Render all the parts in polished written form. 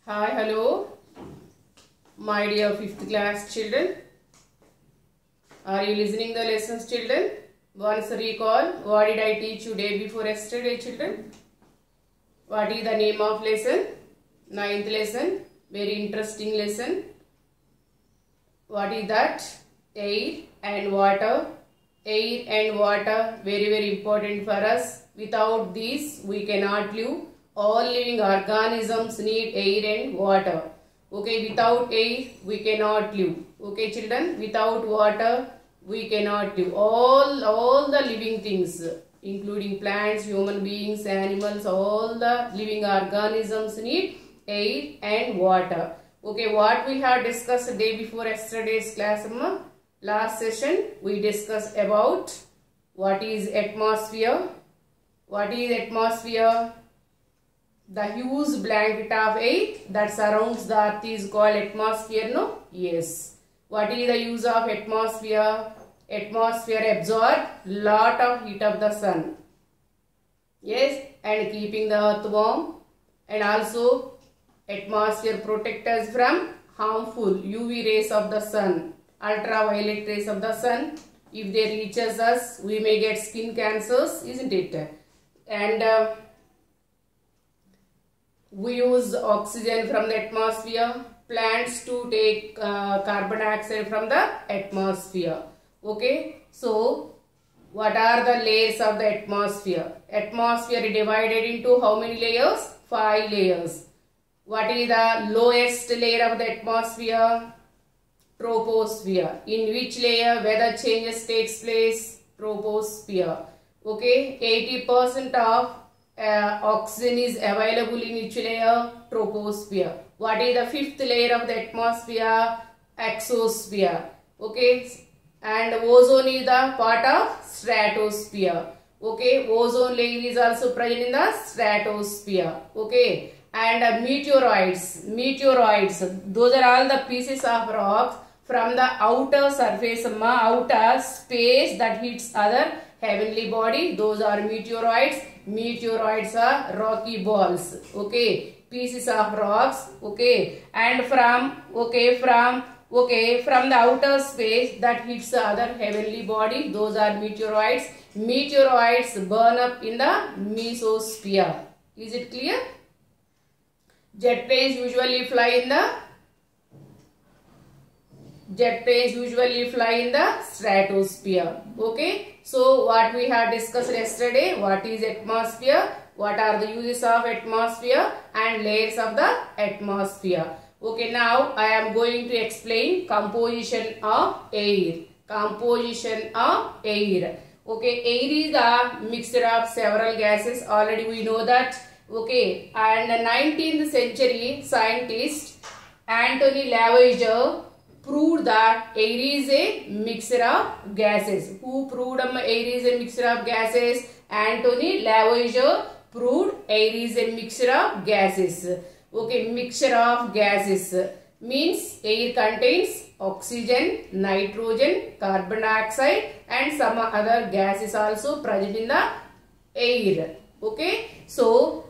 Hi, hello, my dear 5th class children. Are you listening the lessons, children? Once recall, what did I teach you day before yesterday, children? What is the name of lesson? 9th lesson, very interesting lesson. What is that? Air and water. Air and water, very important for us. Without these, we cannot live. All living organisms need air and water. Okay, without air, we cannot live. Okay, children, without water, we cannot live. All the living things, including plants, human beings, animals, all the living organisms need air and water. Okay, what we have discussed the day before yesterday's class, last session, we discussed about what is atmosphere. What is atmosphere? The huge blanket of air that surrounds the earth is called atmosphere, no? Yes. What is the use of atmosphere? Atmosphere absorbs lot of heat of the sun. Yes, and keeping the earth warm. And also atmosphere protects us from harmful UV rays of the sun, ultraviolet rays of the sun. If they reaches us, we may get skin cancers, isn't it? And we use oxygen from the atmosphere. Plants to take carbon dioxide from the atmosphere. Okay. So, what are the layers of the atmosphere? Atmosphere is divided into how many layers? 5 layers. What is the lowest layer of the atmosphere? Troposphere. In which layer weather changes takes place? Troposphere. Okay. 80% of oxygen is available in which layer? Troposphere. What is the 5th layer of the atmosphere? Exosphere. Okay. And ozone is the part of stratosphere. Okay. Ozone layer is also present in the stratosphere. Okay. And meteoroids. Those are all the pieces of rocks from the outer surface, outer space that hits other heavenly body. Those are meteoroids. Meteoroids are rocky balls. Okay, pieces of rocks. Okay, and from the outer space that hits the other heavenly body. Those are meteoroids. Meteoroids burn up in the mesosphere. Is it clear? Jet planes usually fly in the stratosphere. Okay. So, what we have discussed yesterday, what is atmosphere, what are the uses of atmosphere and layers of the atmosphere. Okay, now I am going to explain composition of air. Composition of air. Okay, air is the mixture of several gases. Already we know that. Okay, and the 19th century scientist Anthony Lavoisier proved that air is a mixture of gases. Who proved air is a mixture of gases? Anthony Lavoisier proved air is a mixture of gases. Okay, mixture of gases means air contains oxygen, nitrogen, carbon dioxide and some other gases also present in the air. Okay, so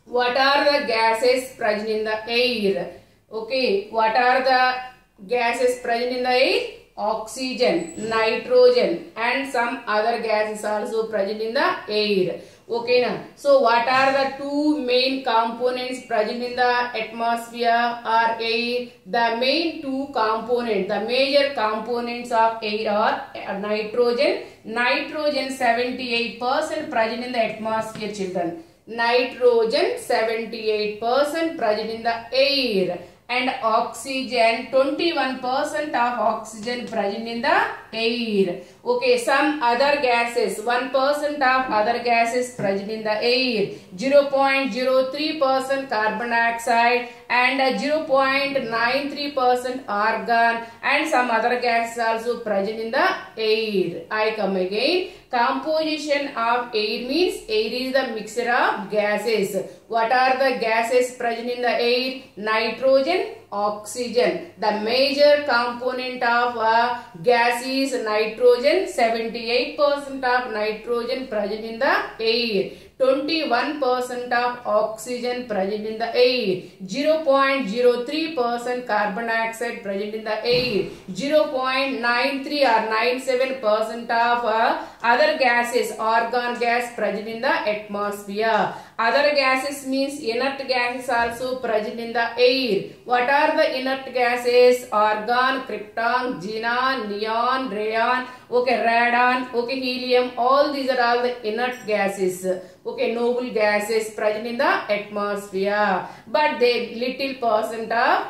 what are the gases present in the air? Okay, what are the gases present in the air? Oxygen, nitrogen and some other gases also present in the air. Okay now. So what are the two main components present in the atmosphere or air? The main two components, the major components of air are nitrogen. Nitrogen 78% present in the atmosphere, children. Nitrogen 78% present in the air. And oxygen 21% of oxygen present in the air. Okay, some other gases 1% of other gases present in the air. 0.03% carbon dioxide and 0.93% argon and some other gases also present in the air. I come again. Composition of air means air is the mixture of gases. What are the gases present in the air? Nitrogen, oxygen. The major component of gas is nitrogen. 78% of nitrogen present in the air. 21% of oxygen present in the air, 0.03% carbon dioxide present in the air, 0.93 or 97% of other gases, argon gas present in the atmosphere. Other gases means inert gases also present in the air. What are the inert gases? Argon, krypton, xenon, neon, rayon, okay, radon, okay, helium. All these are all the inert gases. Okay, noble gases present in the atmosphere. But they little percent of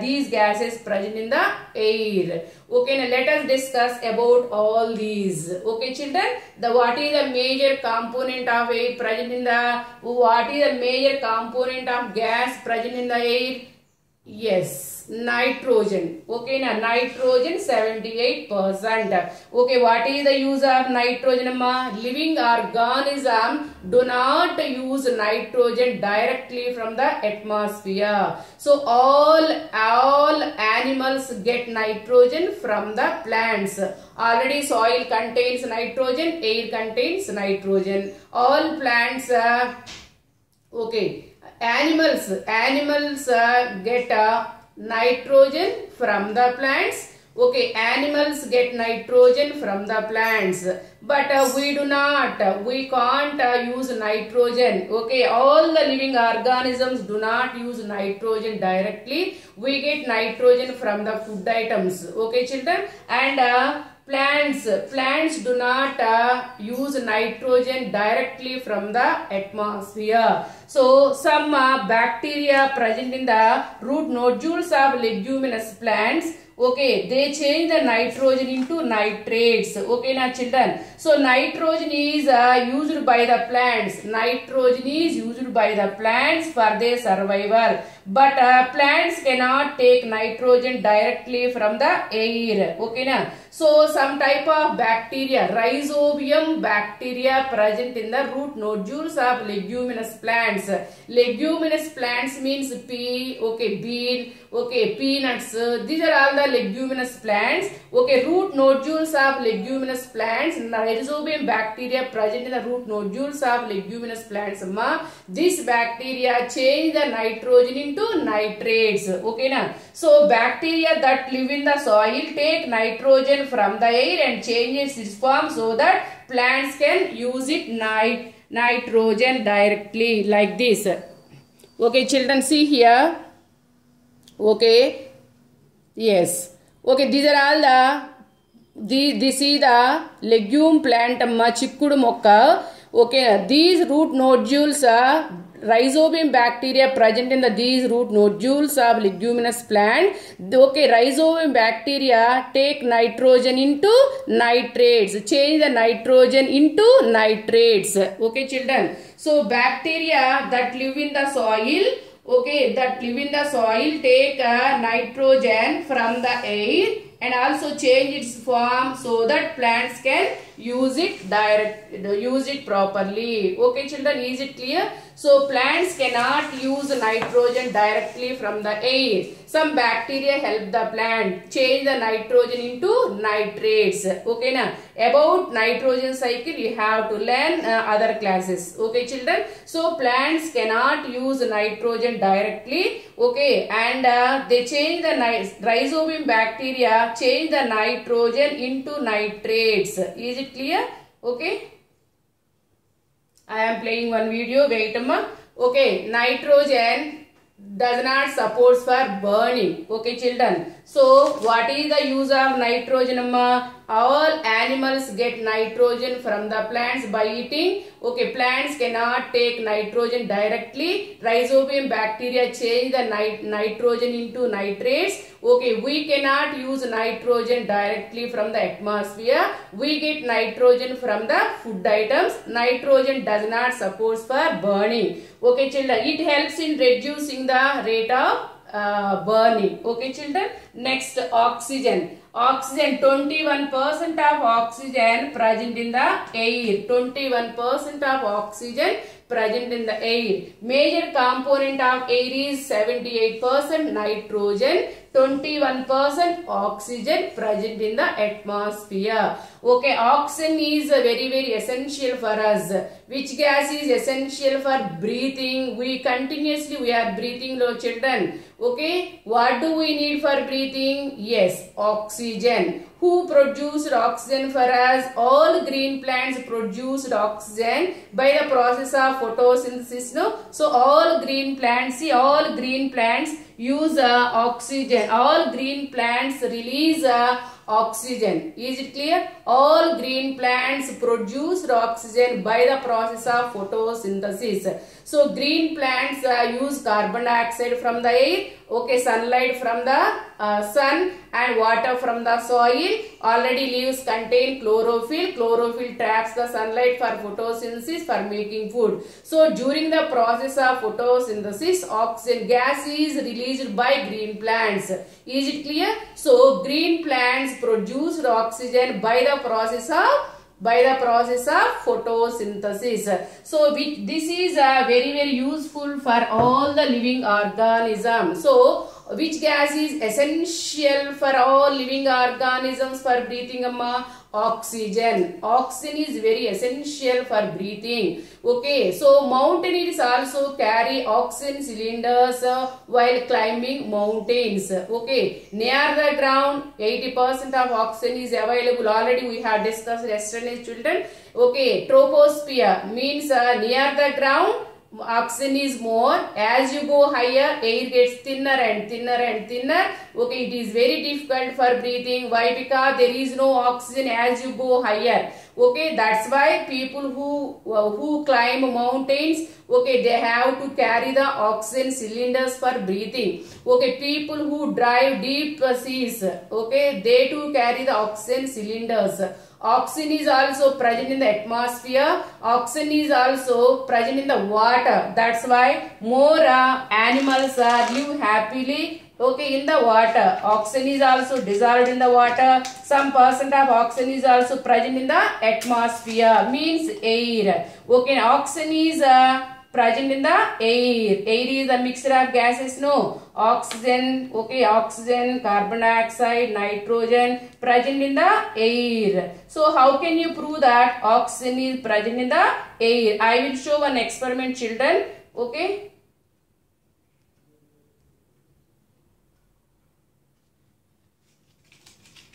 these gases present in the air. Okay, now let us discuss about all these. Okay, children, what is the major component of air present in the, what is the major component of gas present in the air? Yes, nitrogen. Okay, now nitrogen 78%. Okay, what is the use of nitrogen? Living organism do not use nitrogen directly from the atmosphere. So all animals get nitrogen from the plants. Already soil contains nitrogen, air contains nitrogen. All plants, okay, animals get nitrogen from the plants. Okay, animals get nitrogen from the plants, but we can't use nitrogen. Okay, all the living organisms do not use nitrogen directly. We get nitrogen from the food items. Okay, children, and plants do not use nitrogen directly from the atmosphere. So some bacteria present in the root nodules of leguminous plants, okay, they change the nitrogen into nitrates. Okay, now children, so nitrogen is used by the plants. Nitrogen is used by the plants for their survival, but plants cannot take nitrogen directly from the air. Okay, now, so some type of bacteria, rhizobium bacteria present in the root nodules of leguminous plants. Leguminous plants means pea, okay, bean, okay, peanuts. These are all the leguminous plants. Okay, root nodules of leguminous plants. Rhizobium bacteria present in the root nodules of leguminous plants. This bacteria change the nitrogen into nitrates. Okay, na? So bacteria that live in the soil take nitrogen from the air and changes its form so that plants can use it nitrogen directly, like this. Okay, children, see here. Okay, yes. Okay, these are all this is the legume plant, chikkudu mokka. Okay, these root nodules are rhizobium bacteria present in these root nodules of leguminous plant. Okay, rhizobium bacteria take nitrogen into nitrates, change the nitrogen into nitrates. Okay, children, so bacteria that live in the soil, okay, that live in the soil take nitrogen from the air and also change its form so that plants can use it properly. Okay, children, is it clear? So plants cannot use nitrogen directly from the air. Some bacteria help the plant change the nitrogen into nitrates. Okay, now about nitrogen cycle you have to learn other classes. Okay, children, so plants cannot use nitrogen directly. Okay, and they change the rhizobium bacteria change the nitrogen into nitrates. Is it clear? Okay, I am playing one video. Wait, amma. Okay, nitrogen does not support for burning. Okay, children, so what is the use of nitrogen, amma? All animals get nitrogen from the plants by eating. Okay, plants cannot take nitrogen directly. Rhizobium bacteria change the nitrogen into nitrates. Okay, we cannot use nitrogen directly from the atmosphere. We get nitrogen from the food items. Nitrogen does not support for burning. Okay, children, it helps in reducing the rate of burning. Okay, children, next, oxygen. Oxygen, 21% of oxygen present in the air. 21% of oxygen present in the air. Major component of air is 78% nitrogen, 21% oxygen present in the atmosphere. Okay, oxygen is very essential for us. Which gas is essential for breathing? We are breathing, no children. Okay, what do we need for breathing? Yes, oxygen. Who produced oxygen for us? All green plants produced oxygen by the process of photosynthesis. No, so all green plants, all green plants use oxygen. All green plants release oxygen. Is it clear? All green plants produced oxygen by the process of photosynthesis. So green plants use carbon dioxide from the air, okay, sunlight from the sun, and water from the soil. Already leaves contain chlorophyll. Chlorophyll traps the sunlight for photosynthesis for making food. So during the process of photosynthesis, oxygen gas is released by green plants. Is it clear? So green plants produce oxygen by the process of photosynthesis. So this is very useful for all the living organisms. So which gas is essential for all living organisms for breathing, amma? Oxygen. Oxygen is very essential for breathing. Okay, so mountaineers also carry oxygen cylinders while climbing mountains. Okay, near the ground 80% of oxygen is available. Already we have discussed yesterday, children. Okay, troposphere means near the ground oxygen is more. As you go higher, air gets thinner and thinner and thinner. Okay, it is very difficult for breathing. Why? Because there is no oxygen as you go higher. Okay, that's why people who climb mountains, okay, they have to carry the oxygen cylinders for breathing. Okay, people who drive deep seas, okay, they too carry the oxygen cylinders. Oxygen is also present in the atmosphere. Oxygen is also present in the water. That's why more animals live happily, okay, in the water. Oxygen is also dissolved in the water. Some percent of oxygen is also present in the atmosphere, means air. Okay, oxygen is present in the air. Air is a mixture of gases, no? Oxygen, okay, oxygen, carbon dioxide, nitrogen present in the air. So how can you prove that oxygen is present in the air? I will show one experiment, children. Okay.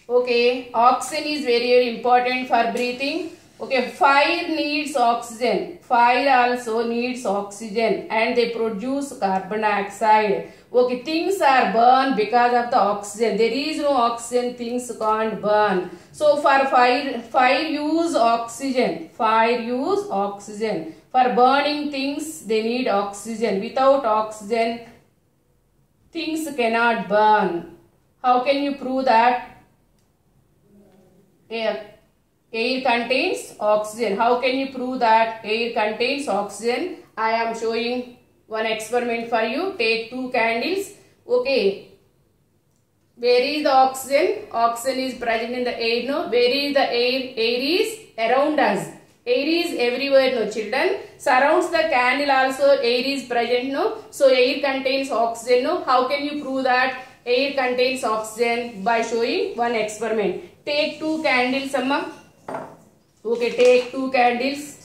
Okay, oxygen is very important for breathing. Okay, fire needs oxygen. Fire also needs oxygen and they produce carbon dioxide. Okay, things are burned because of the oxygen. There is no oxygen, things can't burn. So for fire use oxygen. Fire use oxygen. For burning things, they need oxygen. Without oxygen, things cannot burn. How can you prove that? Air contains oxygen. How can you prove that air contains oxygen? I am showing one experiment for you. Take two candles. Okay. Where is the oxygen? Oxygen is present in the air, no? Where is the air? Air is around us. Air is everywhere, no, children? Surrounds the candle also, air is present, no? So air contains oxygen, no? How can you prove that air contains oxygen? By showing one experiment. Take two candles, amma. Okay, take two candles.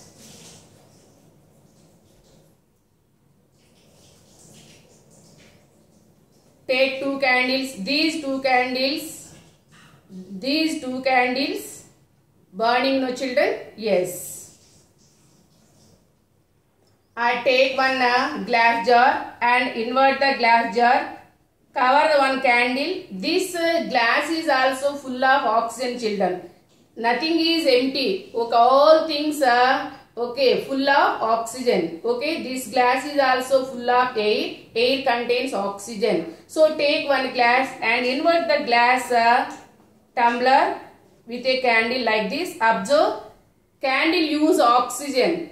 Take two candles. These two candles burning, no, children? Yes. I take one glass jar and invert the glass jar. Cover the one candle. This glass is also full of oxygen, children. Nothing is empty. Okay, all things are okay, full of oxygen. Okay, this glass is also full of air. Air contains oxygen. So take one glass and invert the glass tumbler with a candle like this. Observe, candle use oxygen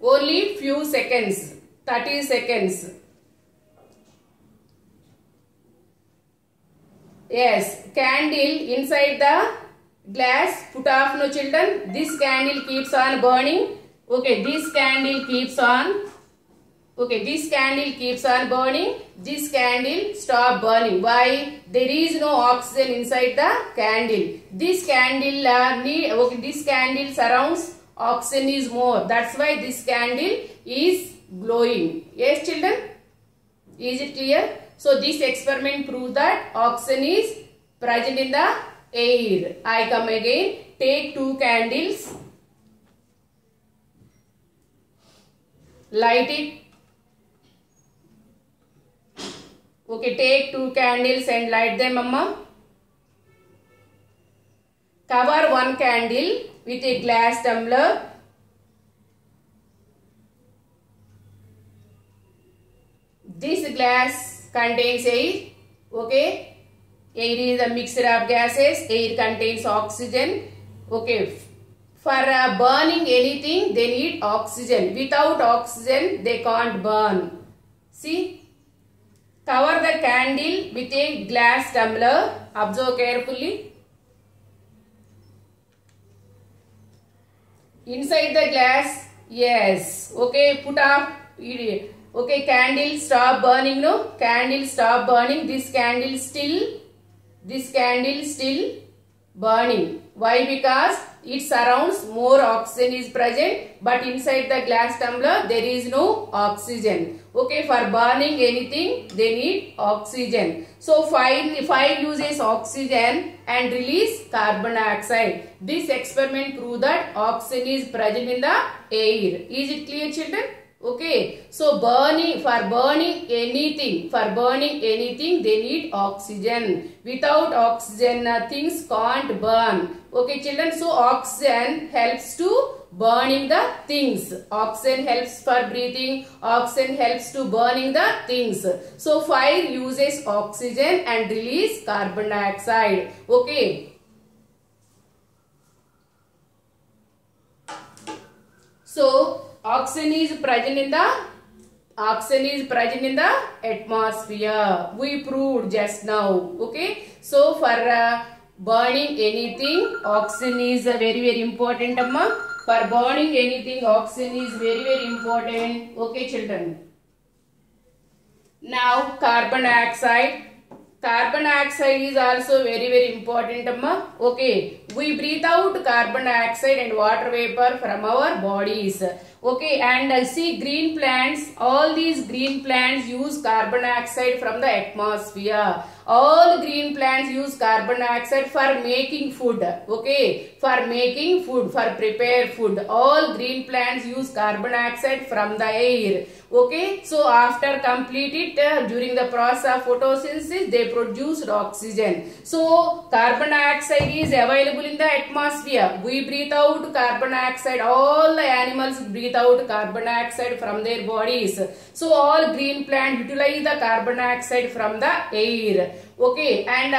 only few seconds, 30 seconds. Yes, candle inside the glass put off, no, children. This candle keeps on burning. Okay, this candle keeps on Okay, this candle keeps on burning. This candle stop burning. Why? There is no oxygen inside the candle. This candle this candle surrounds oxygen is more. That's why this candle is glowing. Yes, children? Is it clear? So this experiment proves that oxygen is present in the air. I come again. Take 2 candles. Light it. Okay, take 2 candles and light them, Amma. Cover 1 candle with a glass tumbler. This glass contains air. Okay, air is a mixture of gases. Air contains oxygen. Okay, for burning anything, they need oxygen. Without oxygen, they can't burn. See? Cover the candle with a glass tumbler. Observe carefully. Inside the glass, yes. Okay, put up. Okay, candle stop burning. No, candle stop burning. This candle still burning. Why? Because it surrounds more oxygen is present, but inside the glass tumbler there is no oxygen. Okay, for burning anything they need oxygen. So fire uses oxygen and release carbon dioxide. This experiment proves that oxygen is present in the air. Is it clear, children? Okay, so for burning anything they need oxygen. Without oxygen things can't burn. Okay, children, so oxygen helps to burning the things. Oxygen helps for breathing. Oxygen helps to burning the things. So fire uses oxygen and release carbon dioxide. Okay. So oxygen is present in the atmosphere. We proved just now. Okay. So for burning anything, oxygen is very important, Amma. For burning anything, oxygen is very important. Okay, children. Now carbon dioxide. Carbon dioxide is also very important, Amma. Okay, we breathe out carbon dioxide and water vapor from our bodies. Okay, and see green plants, all these green plants use carbon dioxide from the atmosphere. All green plants use carbon dioxide for making food. Okay, for making food, for prepare food. All green plants use carbon dioxide from the air. Okay, so after complete it, during the process of photosynthesis, they produced oxygen. So carbon dioxide is available in the atmosphere. We breathe out carbon dioxide. All the animals breathe out carbon dioxide from their bodies. So all green plants utilize the carbon dioxide from the air. Okay, and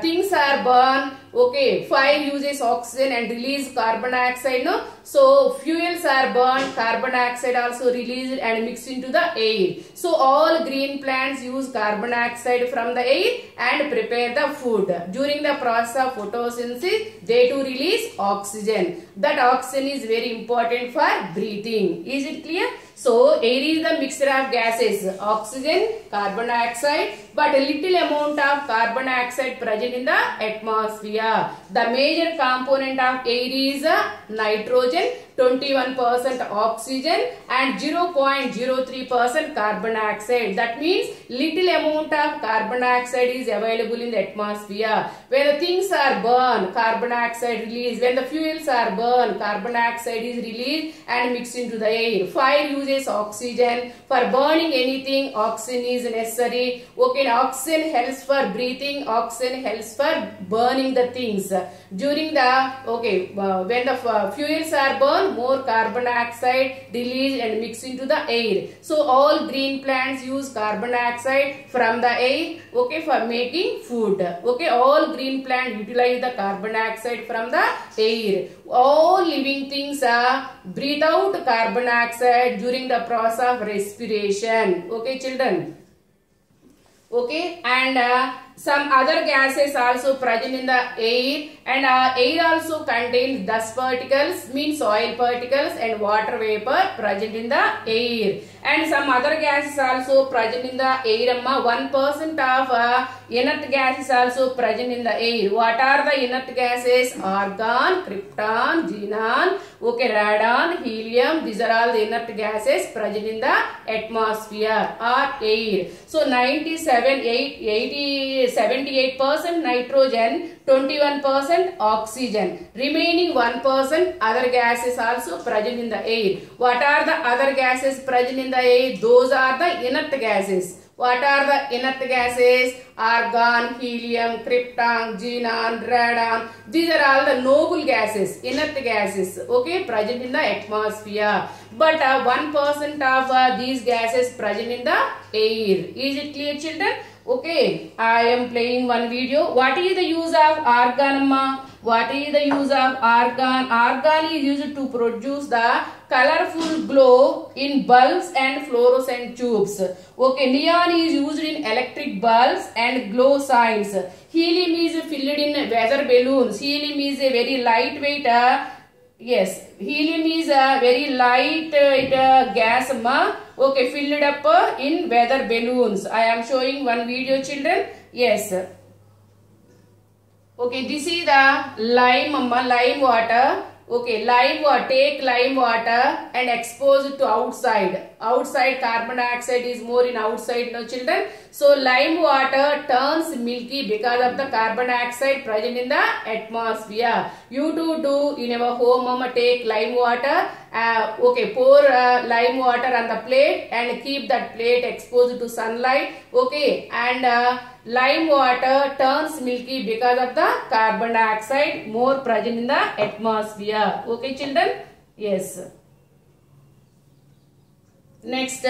things are burned. Okay, fire uses oxygen and release carbon dioxide. No, so fuels are burned, carbon dioxide also released and mixed into the air. So all green plants use carbon dioxide from the air and prepare the food. During the process of photosynthesis, they too release oxygen. That oxygen is very important for breathing. Is it clear? So air is the mixture of gases, oxygen, carbon dioxide, but a little amount of carbon dioxide present in the atmosphere. The major component of air is nitrogen, 21% oxygen and 0.03% carbon dioxide. That means little amount of carbon dioxide is available in the atmosphere. When the things are burned, carbon dioxide released. When the fuels are burned, carbon dioxide is released and mixed into the air. Fire uses oxygen. For burning anything, oxygen is necessary. Okay, oxygen helps for breathing. Oxygen helps for burning the things. During the, when the fuels are burned, more carbon dioxide released and mixed into the air. So all green plants use carbon dioxide from the air, okay, for making food. Okay, all green plants utilize the carbon dioxide from the air. All living things breathe out carbon dioxide during the process of respiration. Okay, children. Okay, and some other gases also present in the air, and air also contains dust particles, means soil particles, and water vapor present in the air, and some other gases also present in the air. 1% of inert gas is also present in the air. What are the inert gases? Argon, krypton, xenon, okay, radon, helium. These are all the inert gases present in the atmosphere or air. So 78% nitrogen, 21% oxygen, remaining 1% other gases also present in the air. What are the other gases present in the air? Those are the inert gases. What are the inert gases? Argon, helium, krypton, xenon, radon. These are all the noble gases, inert gases, okay, present in the atmosphere. But 1% of these gases present in the air. Is it clear, children? Okay, I am playing one video. What is the use of argon? What is the use of argon? Argon is used to produce the colorful glow in bulbs and fluorescent tubes. Okay, neon is used in electric bulbs and glow signs. Helium is filled in weather balloons. Helium is a very lightweight yes, helium is a very light gas, okay, filled up in weather balloons. I am showing one video, children. Yes. Okay, this is the lime, lime water. Okay, lime water, take lime water and expose it to outside. Outside carbon dioxide is more in outside, no children. So lime water turns milky because of the carbon dioxide present in the atmosphere. You too do in your home, take lime water. Okay, pour lime water on the plate and keep that plate exposed to sunlight. Okay, and lime water turns milky because of the carbon dioxide more present in the atmosphere. Okay, children? Yes. Next.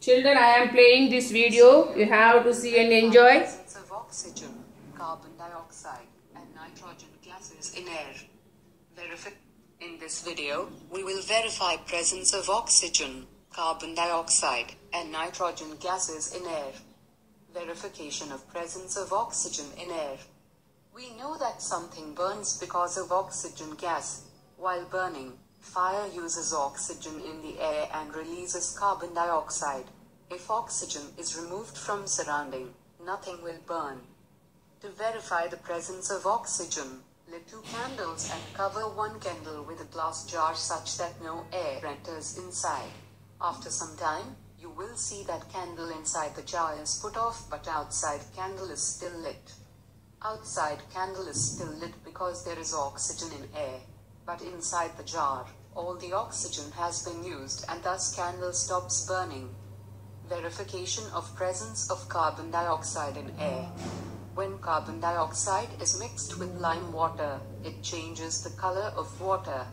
Children, I am playing this video. You have to see and enjoy. Presence of oxygen, carbon dioxide, and nitrogen gases in air. In this video, we will verify presence of oxygen, carbon dioxide, and nitrogen gases in air. Verification of presence of oxygen in air. We know that something burns because of oxygen gas. While burning, fire uses oxygen in the air and releases carbon dioxide. If oxygen is removed from surrounding, nothing will burn. To verify the presence of oxygen, lit 2 candles and cover one candle with a glass jar such that no air enters inside. After some time, you will see that candle inside the jar is put off, but outside candle is still lit. Outside candle is still lit because there is oxygen in air. But inside the jar, all the oxygen has been used and thus candle stops burning. Verification of presence of carbon dioxide in air. When carbon dioxide is mixed with lime water, it changes the color of water.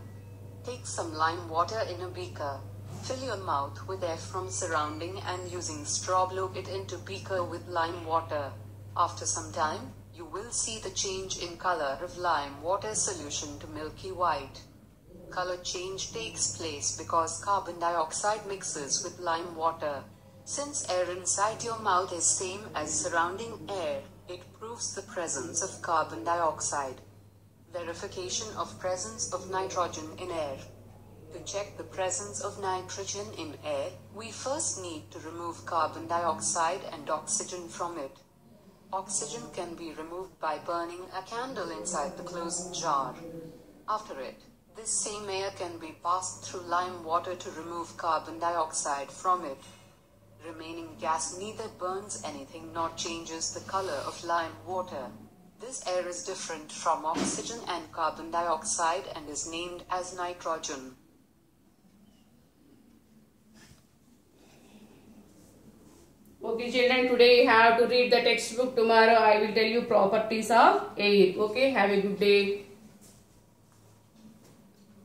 Take some lime water in a beaker. Fill your mouth with air from surrounding and using straw blow it into beaker with lime water. After some time, you will see the change in color of lime water solution to milky white. Color change takes place because carbon dioxide mixes with lime water. Since air inside your mouth is same as surrounding air, it proves the presence of carbon dioxide. Verification of presence of nitrogen in air. To check the presence of nitrogen in air, we first need to remove carbon dioxide and oxygen from it. Oxygen can be removed by burning a candle inside the closed jar. After it, this same air can be passed through lime water to remove carbon dioxide from it. Remaining gas neither burns anything nor changes the color of lime water. This air is different from oxygen and carbon dioxide and is named as nitrogen. Okay children, today you have to read the textbook. Tomorrow I will tell you properties of air. Okay, have a good day.